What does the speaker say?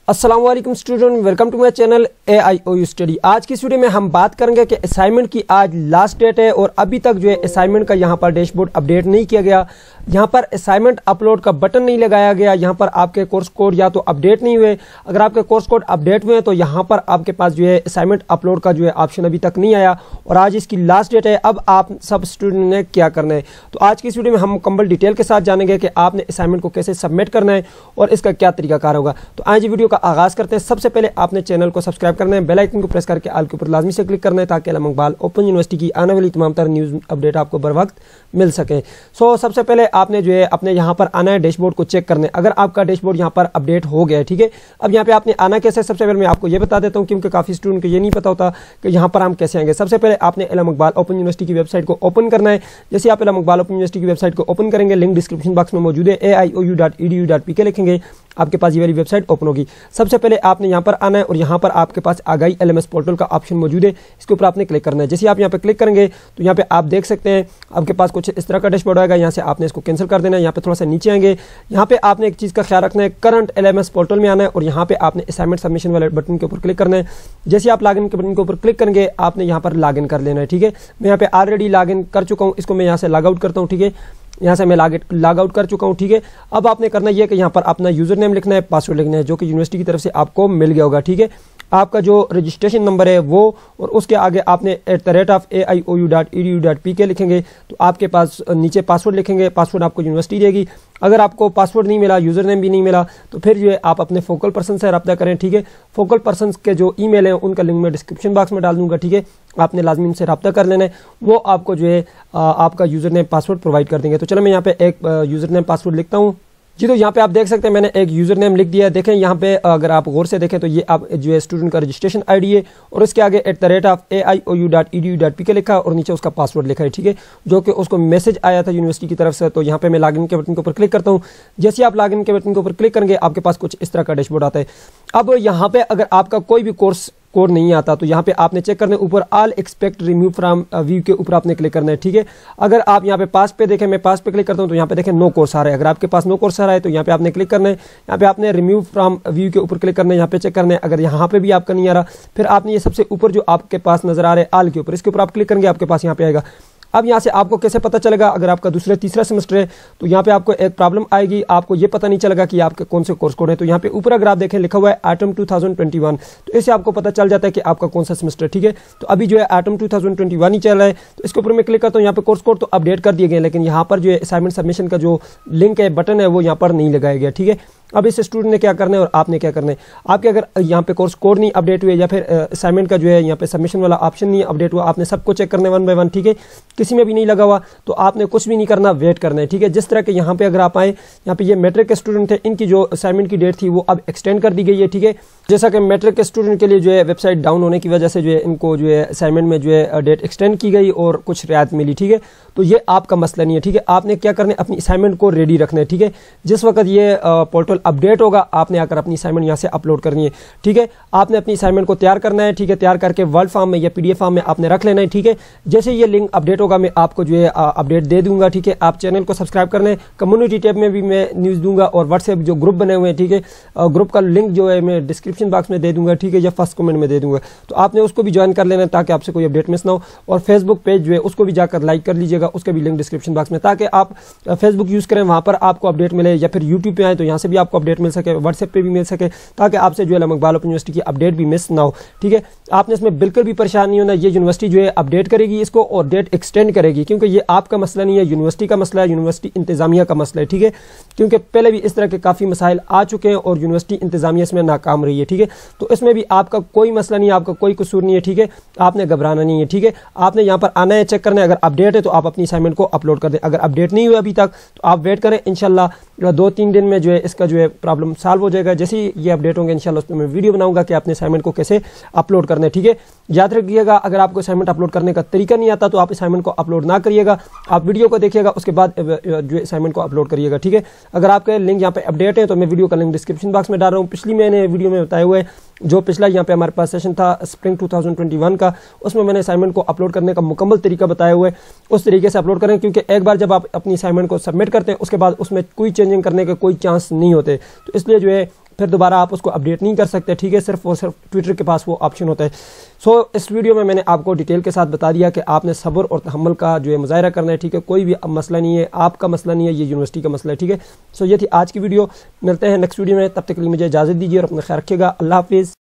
अस्सलाम वालेकुम student, welcome to my channel AIOU study. आज की इस वीडियो में हम बात करेंगे कि असाइनमेंट की आज लास्ट डेट है और अभी तक जो है असाइनमेंट का यहाँ पर डैशबोर्ड अपडेट नहीं किया गया। यहाँ पर असाइनमेंट अपलोड का बटन नहीं लगाया गया। यहाँ पर आपके कोर्स कोड या तो अपडेट नहीं हुए, अगर आपके कोर्स कोड अपडेट हुए तो यहाँ पर आपके पास जो है असाइनमेंट अपलोड का जो है ऑप्शन अभी तक नहीं आया और आज इसकी लास्ट डेट है। अब आप सब स्टूडेंट ने क्या करना है, तो आज की इस वीडियो में हम मुकम्मल डिटेल के साथ जानेंगे कि आपने असाइनमेंट को कैसे सबमिट करना है और इसका क्या तरीकाकार होगा। तो आज वीडियो का आगाज करते हैं। सबसे पहले आपने चैनल को सब्सक्राइब करना है, बेल आइकन को प्रेस करके ऑल के ऊपर लाजमी से क्लिक करना है ताकि अलम इकबाल ओपन यूनिवर्सिटी की आने वाली तमाम तरह न्यूज़ अपडेट आपको बर वक्त मिल सके। सबसे पहले आपने जो है अपने यहाँ पर आना है, डैशबोर्ड को चेक करने। अगर आपका डैशबोर्ड यहाँ पर अपडेट हो गया है, ठीक है। अब यहाँ पे आपने आना कैसे, सबसे पहले मैं आपको ये बता देता हूँ क्योंकि काफी स्टूडेंट को ये नहीं पता होता कि यहाँ पर हम कैसे आएंगे। सबसे पहले आपने अलम इकबाल ओपन यूनिवर्सिटी की वेबसाइट को ओपन करना है। जैसे आप अलम इकबाल ओपन यूनिवर्सिटी की वेबसाइट को ओपन करेंगे, लिंक डिस्क्रिप्शन बॉक्स में मौजूद है, aiou.edu.pk लिखेंगे, आपके पास ये वाली वेबसाइट ओपन होगी। सबसे पहले आपने यहाँ पर आना है और यहाँ पर आपके पास आगाही LMS पोर्टल का ऑप्शन मौजूद है, इसके ऊपर आपने क्लिक करना है। जैसे आप यहाँ पे क्लिक करेंगे तो यहाँ पे आप देख सकते हैं आपके पास कुछ इस तरह का डैशबोर्ड आएगा। यहाँ से आपने इसको कैंसिल कर देना है। यहाँ पे थोड़ा सा नीचे आएंगे, यहाँ पे आपने एक चीज़ का ख्याल रखना है, करंट LMS पोर्टल में आना है और यहाँ पे आपने असाइनमेंट सबमिशन वाले बटन के ऊपर क्लिक करना है। जैसे आप लॉगिन के बटन के ऊपर क्लिक करेंगे आपने यहाँ पर लॉगिन कर लेना है, ठीक है। मैं यहाँ पे ऑलरेडी लॉगिन कर चुका हूँ, इसको मैं यहाँ से लॉग आउट करता हूँ, ठीक है। यहाँ से मैं लॉग आउट कर चुका हूँ, ठीक है। अब आपने करना यह कि यहाँ पर अपना यूजर नेम लिखना है, पासवर्ड लिखना है जो कि यूनिवर्सिटी की तरफ से आपको मिल गया होगा, ठीक है। आपका जो रजिस्ट्रेशन नंबर है वो और उसके आगे आपने @aiou.edu.pk लिखेंगे तो आपके पास नीचे पासवर्ड लिखेंगे, पासवर्ड आपको यूनिवर्सिटी देगी। अगर आपको पासवर्ड नहीं मिला, यूजर नेम भी नहीं मिला तो फिर जो है आप अपने फोकल पर्सन से रब्ता करें, ठीक है। फोकल पर्सन के जो ईमेल है उनका लिंक मैं डिस्क्रिप्शन बॉक्स में डाल दूंगा, ठीक है। आपने लाजमी उनसे रब्ता कर लेना है, वो आपको जो है आपका यूजर नेम पासवर्ड प्रोवाइड कर देंगे। तो चलो मैं यहाँ पे एक यूजर नेम पासवर्ड लिखता हूँ जी। तो यहाँ पे आप देख सकते हैं मैंने एक यूजर नेम लिख दिया है। देखें यहाँ पे अगर आप गौर से देखें तो ये आप जो है स्टूडेंट का रजिस्ट्रेशन आईडी है और इसके आगे @aiou.edu.pk लिखा और नीचे उसका पासवर्ड लिखा है, ठीक है, जो कि उसको मैसेज आया था यूनिवर्सिटी की तरफ से। तो यहाँ पे मैं लॉगिन के बटन के ऊपर क्लिक करता हूँ। जैसे आप लॉगिन के बटन के ऊपर क्लिक करेंगे आपके पास कुछ इस तरह का डैशबोर्ड आता है। अब यहाँ पे अगर आपका कोई भी कोर्स कोड नहीं आता तो यहाँ पे आपने चेक करना है, ऊपर all expect remove from view के ऊपर आपने क्लिक करना है, ठीक है। अगर आप यहाँ पे पास पे देखें, मैं पास पे क्लिक करता हूँ तो यहाँ पे देखें नो कोर्स आ रहा है। अगर आपके पास नो कोर्स आ रहा है तो यहाँ पे आपने क्लिक करना है, यहाँ पे आपने रिमूव फ्रॉम व्यू के ऊपर क्लिक करना है, यहाँ पे चेक करना है। अगर यहाँ पे भी आपका नहीं आ रहा फिर आपने ये सबसे ऊपर जो आपके पास नजर आ रहा है ऑल के ऊपर, इसके ऊपर आप क्लिक करेंगे, आपके पास यहाँ पे आएगा। अब यहाँ से आपको कैसे पता चलेगा, अगर आपका दूसरा तीसरा सेमेस्टर है तो यहाँ पे आपको एक प्रॉब्लम आएगी, आपको ये पता नहीं चलेगा कि आपके कौन से कोर्स कोड है। तो यहाँ पे ऊपर अगर आप देखें लिखा हुआ है ऑटम 2021, तो इससे आपको पता चल जाता है कि आपका कौन सा सेमेस्टर, ठीक है। तो अभी जो है ऑटम 2021 ही चल रहा है तो इसके ऊपर मैं क्लिक करता हूँ। यहाँ पे कोर्स कोड तो अपडेट कर दिए गए लेकिन यहाँ पर जो है असाइनमेंट सबमिशन का जो लिंक है, बटन है, वो यहाँ पर नहीं लगाया गया, ठीक है। अब इस स्टूडेंट ने क्या करना है और आपने क्या करना है, आपके अगर यहाँ पे कोर्स कोड नहीं अपडेट हुए या फिर असाइनमेंट का जो है यहाँ पे सबमिशन वाला ऑप्शन नहीं अपडेट हुआ, आपने सबको चेक करना है 1 बाय 1, ठीक है। किसी में भी नहीं लगा हुआ तो आपने कुछ भी नहीं करना, वेट करना है, ठीक है। जिस तरह के यहाँ पे अगर आप आए, यहाँ पे ये मैट्रिक के स्टूडेंट थे, इनकी जो असाइनमेंट की डेट थी वो अब एक्सटेंड कर दी गई है, ठीक है। जैसा कि मैट्रिक के स्टूडेंट के लिए जो है वेबसाइट डाउन होने की वजह से जो है इनको जो है असाइनमेंट में जो है डेट एक्सटेंड की गई और कुछ रियायत मिली, ठीक है। तो ये आपका मसला नहीं है, ठीक है। आपने क्या करना है, अपनी असाइनमेंट को रेडी रखना है, ठीक है। जिस वक्त ये पोर्टल अपडेट होगा आपने आकर अपनी असाइनमेंट यहाँ से अपलोड करनी है, ठीक है। आपने अपनी असाइनमेंट को तैयार करना है, ठीक है। तैयार करके वर्ड फॉर्म में या PDF फॉर्म में आपने रख लेना है, ठीक है। जैसे ये लिंक अपडेट होगा मैं आपको जो है अपडेट दे दूंगा, ठीक है। आप चैनल को सब्सक्राइब करना है, कम्युनिटी टैब में भी मैं न्यूज़ दूंगा और व्हाट्सएप जो ग्रुप बने हुए हैं, ठीक है, ग्रुप का लिंक जो है मैं डिस्क्रिप्शन बॉक्स में दे दूंगा, ठीक है, या फर्स्ट कमेंट में दे दूंगा। तो आपने उसको भी ज्वाइन कर लेना है ताकि आपसे कोई अपडेट मिस ना हो। और फेसबुक पेज जो है उसको भी जाकर लाइक कर लीजिएगा, उसका भी लिंक डिस्क्रिप्शन बॉक्स में, ताकि आप फेसबुक यूज़ करें वहाँ पर आपको अपडेट मिले, या फिर यूट्यूब पे आए तो यहाँ से भी आपको अपडेट मिल सके, व्हाट्सएप पे भी मिल सके, ताकि आपसे जो है अलम इकबाल ओपन यूनिवर्सिटी की अपडेट भी मिस ना हो, ठीक है। आपने इसमें बिल्कुल भी परेशान नहीं होना, ये यूनिवर्सिटी जो है अपडेट करेगी इसको और डेट एक्सटेंड करेगी, क्योंकि ये आपका मसला नहीं है, यूनिवर्सिटी का मसला है, यूनिवर्सिटी इंतजामिया का मसला है, ठीक है। क्योंकि पहले भी इस तरह के काफ़ी मसाइल आ चुके हैं और यूनिवर्सिटी इंतजामिया इसमें नाकाम रही है, ठीक है। तो इसमें भी आपका कोई मसला नहीं है, आपका कोई कसूर नहीं है, ठीक है। आपने घबराना नहीं है, ठीक है। आपने यहाँ पर आना है, चेक करना है, अगर अपडेट है तो आप अपनी असाइनमेंट को अपलोड कर दें। अगर अपडेट नहीं हुआ अभी तक तो आप वेट करें, इंशाल्लाह 2-3 दिन में जो है इसका जो है प्रॉब्लम सॉल्व हो जाएगा। जैसे ही ये अपडेट होंगे इंशाल्लाह उस पर मैं वीडियो बनाऊंगा कि आपने असाइनमेंट को कैसे अपलोड करना है, ठीक है। याद रखिएगा, अगर आपको असाइनमेंट अपलोड करने का तरीका नहीं आता तो आप असाइनमेंट को अपलोड ना करिएगा, आप वीडियो को देखिएगा उसके बाद जो असाइनमेंट को अपलोड करिएगा, ठीक है। अगर आपके लिंक यहाँ पे अपडेट है तो मैं वीडियो का लिंक डिस्क्रिप्शन बॉक्स में डाल रहा हूँ। पिछली मैंने वीडियो में बताया हुआ है, जो पिछला यहाँ पे हमारे पास सेशन था स्प्रिंग 2021 का, उसमें मैंने असाइनमेंट को अपलोड करने का मुकम्मल तरीका बताया हुआ है। उस तरीके से अपलोड करें, क्योंकि एक बार जब आप अपनी असाइनमेंट को सबमिट करते हैं उसके बाद उसमें कोई चेंजिंग करने के कोई चांस नहीं होते। तो इसलिए जो है फिर दोबारा आप उसको अपडेट नहीं कर सकते, ठीक है। सिर्फ और सिर्फ ट्विटर के पास वो ऑप्शन होता है। सो इस वीडियो में मैंने आपको डिटेल के साथ बता दिया कि आपने सब्र और तहम्मुल का जो है मुजाहिरा करना है, ठीक है। कोई भी मसला नहीं है, आपका मसला नहीं है, ये यूनिवर्सिटी का मसला है, ठीक है। सो ये थी आज की वीडियो। मिलते हैं नेक्स्ट वीडियो में, तब तक के लिए मुझे इजाज़त दीजिए और अपना ख्याल रखिएगा। अल्लाह हाफिज़।